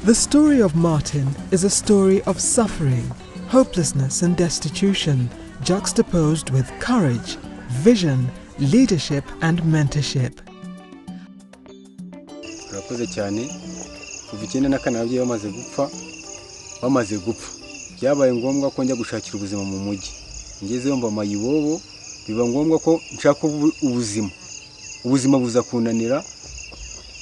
The story of Martin is a story of suffering, hopelessness and destitution, juxtaposed with courage, vision, leadership and mentorship. Urakoze cyane kuva 94 bamaze gupfa byabaye ngombwa ko njya gushakira ubuzima mu mujyi ngezeyo mba mayibobo biba ngombwa ko nshaka ubuzima buza kunanira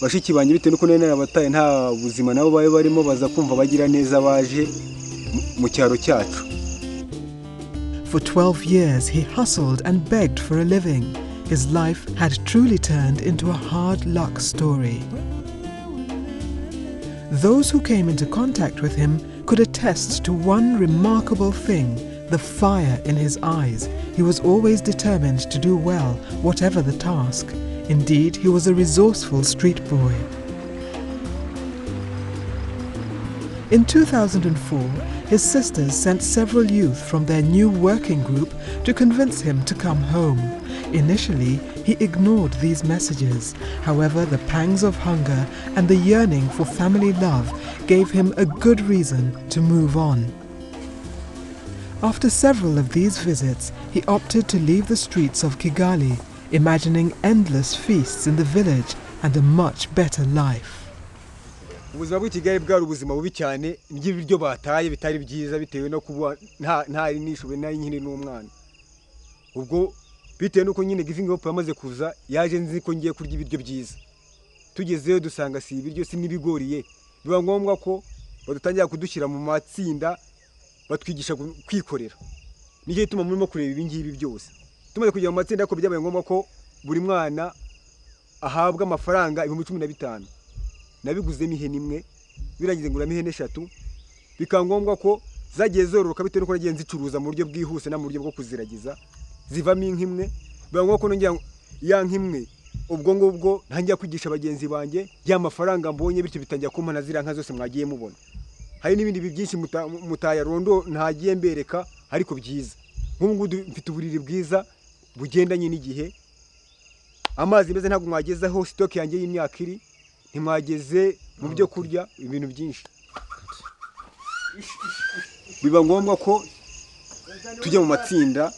bashiki banje bite nuko nene abataye nta buzima nabo baye barimo baza kumva bagira neza baje mu cyaro cyacu. For 12 years he hustled and begged for a living. His life had truly turned into a hard luck story. Those who came into contact with him could attest to one remarkable thing, the fire in his eyes. He was always determined to do well, whatever the task. Indeed, he was a resourceful street boy. In 2004, his sisters sent several youth from their new working group to convince him to come home. Initially, he ignored these messages. However, the pangs of hunger and the yearning for family love gave him a good reason to move on. After several of these visits, he opted to leave the streets of Kigali, imagining endless feasts in the village and a much better life. Ubuzima bw'Kigali bwari ubuzima bubi cyane n'ibiryo bataye bitari byiza bitewe no kuba ntari nishobe nayo nyine n'umwana. Ubwo bitewe nuko nyine giving up yamaze kuza yaje nzi ko ngiye kurya ibiryo byiza. Tugezeyo dusanga si ibiryo si n'ibigoriye. Biba ngombwa ko badutangira kudushyira mu matsinda batwigisha kwikorera. Nigiye tuma murimo kureba ibingibi byose. Tumaze kujya mu matsinda ko byabaye ngombwa ko buri mwana ahabwa amafaranga 15,000. Nabiguzemo ihene imwe birangize nguramo ihene 3 bikangombwa ko zagiye zororoka bitewe nuko nagiye nzicuruza mu buryo bwihuse na mu buryo bwo kuziragiza zivamo inkimwe birangombwa ko nongera ya nkimwe ubwo ngubwo ntangiye kwigisha abagenzi banje ya mafaranga mbonye bityo bitangiye kumpana zira nka zose mwagiye mubona. Hari n'ibindi byinshi mutaya rondo ntagiye mbereka ariko byiza nk'ubu mfite uburiri bwiza bugendanye n'igihe amazi meze ntabwo mwagezeho stock yanjye y'imyaka iri ntimwageze mu byo kurya ibintu byinshi. Biba ngombwa ko tujya mu matsinda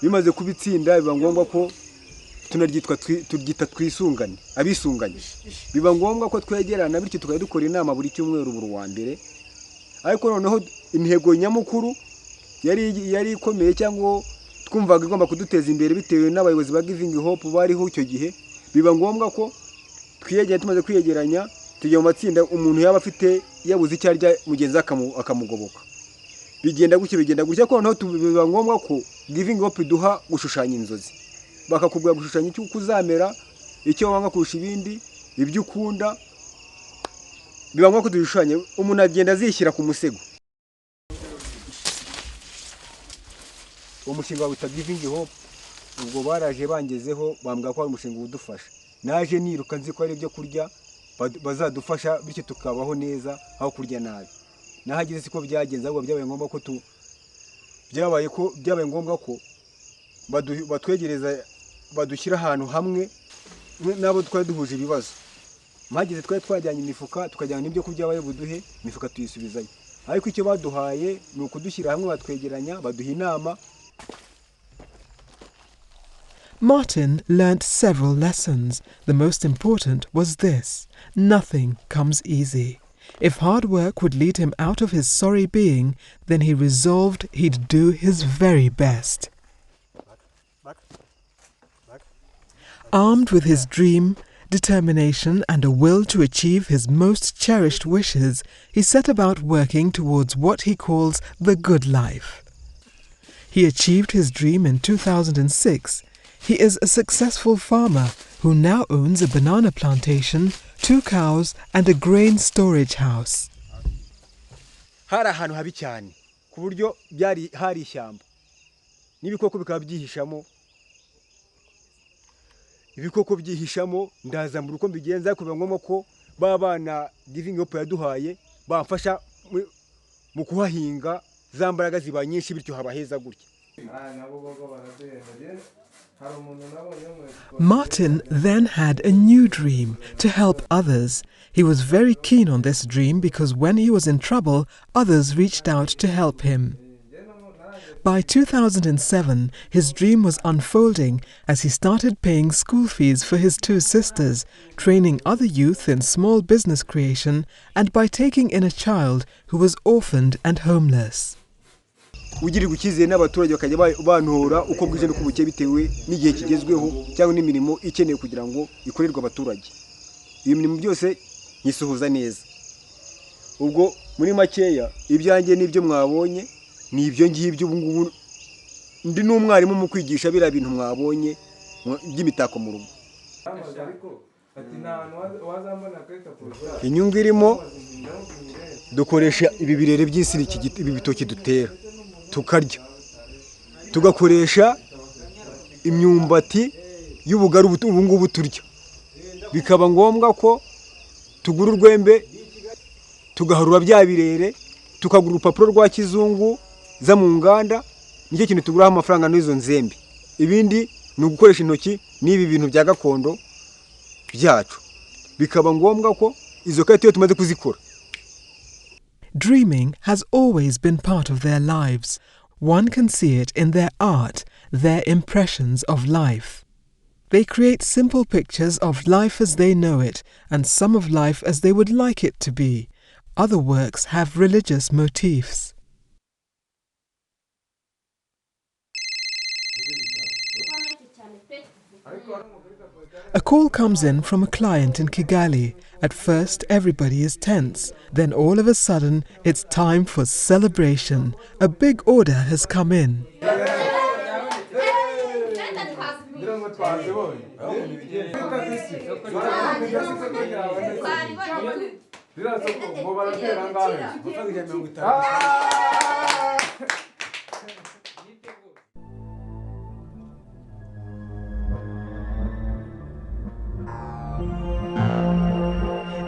bimaze kubitsinda biba ngombwa ko turyita twisungane abisunganye. Biba ngombwa ko twegerana bityo tukadukora inama buri cyumweru buru wa mbere. Ariko noneho intego nyamukuru yari ikomeye cyangwa twumvaga igomba kuduteza imbere bitewe n'abayobozi ba Giving Hope bariho icyo gihe. Biba ngombwa ko twiyegera tumaze kwiyegeranya tujya mu matsinda umuntu yaba afite yabuze icyo arya mugenzi akamugoboka. Bigenda gutya ko noneho biba ngombwa ko Giving Hope duha gushushanya inzozi. Bakakubwira gushushanya icyo kuzamera, icyo wanga kurusha ibindi, ibyo ukunda. Biba ngombwa ko dushushanya umuntu agenda azishyira ku musego. Umushinga wita Giving Hope ubwo baraje bangezeho bambwira ko ari umushinga udufasha. Naje niruka nzi ko ari ibyo kurya bazadufasha bityo tukabaho neza aho kurya nabi. Nahagize siko byagenze ahubwo byabaye ngombwa ko byabaye ngombwa ko batwegereza badushyira ahantu hamwe nabo twari duhuje ibibazo. Magize twajyanye imifuka tukajyana n'ibyo kurya baye buduhe imifuka tuyisubizayo. Ariko icyo baduhaye ni ukudushyira hamwe batwegeranya baduha inama. Martin learnt several lessons. The most important was this: nothing comes easy. If hard work would lead him out of his sorry being, then he resolved he'd do his very best. Armed with his dream, determination and a will to achieve his most cherished wishes, he set about working towards what he calls the good life. He achieved his dream in 2006. He is a successful farmer who now owns a banana plantation, 2 cows and a grain storage house. Hari ahantu habi cyane ku buryo byari hari ishyamba n'ibikoko bikaba byihishamo ndaza mu ruko mbigenza kuba ngombwa ko babana Giving Hope yaduhaye bamfasha mu kuhahinga za mbaraga ziba nyinshi bityo haba heza gutya. Martin then had a new dream to help others. He was very keen on this dream because when he was in trouble, others reached out to help him. By 2007, his dream was unfolding as he started paying school fees for his two sisters, training other youth in small business creation, and by taking in a child who was orphaned and homeless. Ugirirwa icyizere n'abaturage bakajya bantora uko bwije no kubuke bitewe n'igihe kigezweho cyangwa n'imirimo ikeneye kugira ngo ikorerwe abaturage. Iyo mirimo byose nyisuhuza neza. Ubwo muri makeya ibyanjye n'ibyo mwabonye ni ibyo ngibyo ubu ngubu ndi n'umwarimu mu kwigisha bira bintu mwabonye by'imitako mu rugo. Inyungu irimo dukoresha ibi birere by'isi ibi bitoki dutera tukarya, tugakoresha imyumbati y'ubugari ubu ngubu turya, bikaba ngombwa ko tugura urwembe tugaharura bya birere tukagura urupapuro rwa kizungu za mu nganda, nicyo kintu tuguraho amafaranga n'izo nzembe. Ibindi ni ugukoresha intoki n'ibi bintu bya gakondo byacu, bikaba ngombwa ko izo kati yo tumaze kuzikora. Dreaming has always been part of their lives. One can see it in their art, their impressions of life. They create simple pictures of life as they know it, and some of life as they would like it to be. Other works have religious motifs. A call comes in from a client in Kigali. At first, everybody is tense. Then all of a sudden, it's time for celebration. A big order has come in.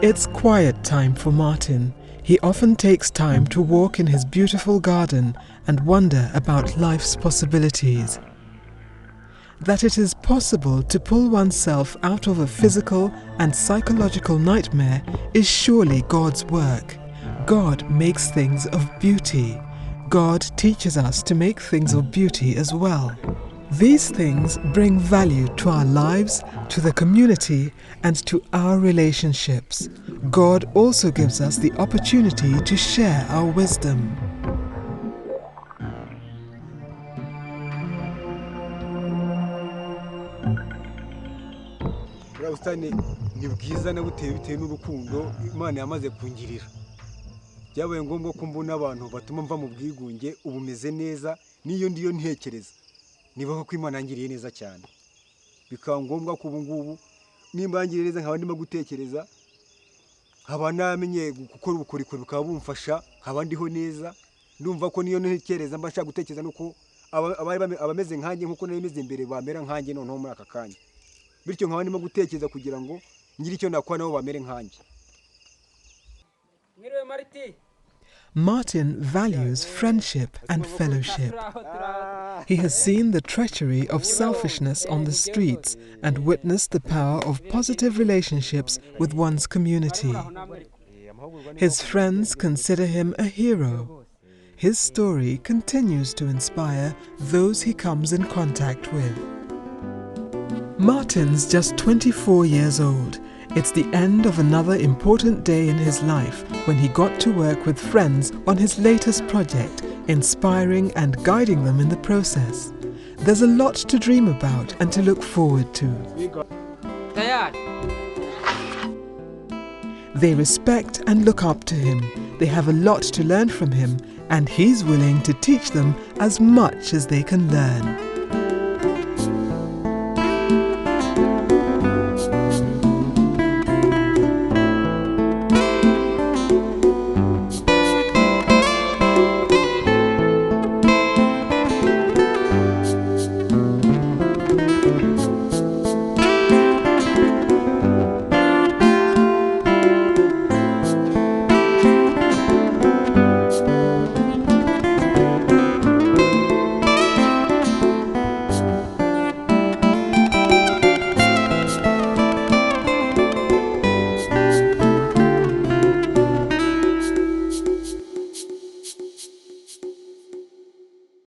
It's quiet time for Martin. He often takes time to walk in his beautiful garden and wonder about life's possibilities. That it is possible to pull oneself out of a physical and psychological nightmare is surely God's work. God makes things of beauty. God teaches us to make things of beauty as well. These things bring value to our lives, to the community, and to our relationships. God also gives us the opportunity to share our wisdom. Ubusitani ni bwiza na bitewe n'urukundo Imana yamaze kungirira. Byabaye ngombwa ko mbona abantu batuma mva mu bwigunge ubumeze neza niyo ndiyo ntekereza. Niba ko Imana yangiriye neza cyane. Bikaba ngombwa ko ubu ngubu nimba yangiriye neza nkaba ndimo gutekereza, nkaba namenye gukora ubukorikori bukaba bumfasha, nkaba ndiho neza. Ndumva ko niyo ntekereza mba nshaka gutekereza nuko abameze nkanjye nkuko nari meze imbere bamera nkanjye noneho muri aka kanya. Bityo nkaba ndimo gutekereza kugira ngo ngire icyo nakora nabo bamere nkanjye. Martin values friendship and fellowship. He has seen the treachery of selfishness on the streets and witnessed the power of positive relationships with one's community. His friends consider him a hero. His story continues to inspire those he comes in contact with. Martin's just 24 years old. It's the end of another important day in his life when he got to work with friends on his latest project, inspiring and guiding them in the process. There's a lot to dream about and to look forward to. They respect and look up to him. They have a lot to learn from him, and he's willing to teach them as much as they can learn.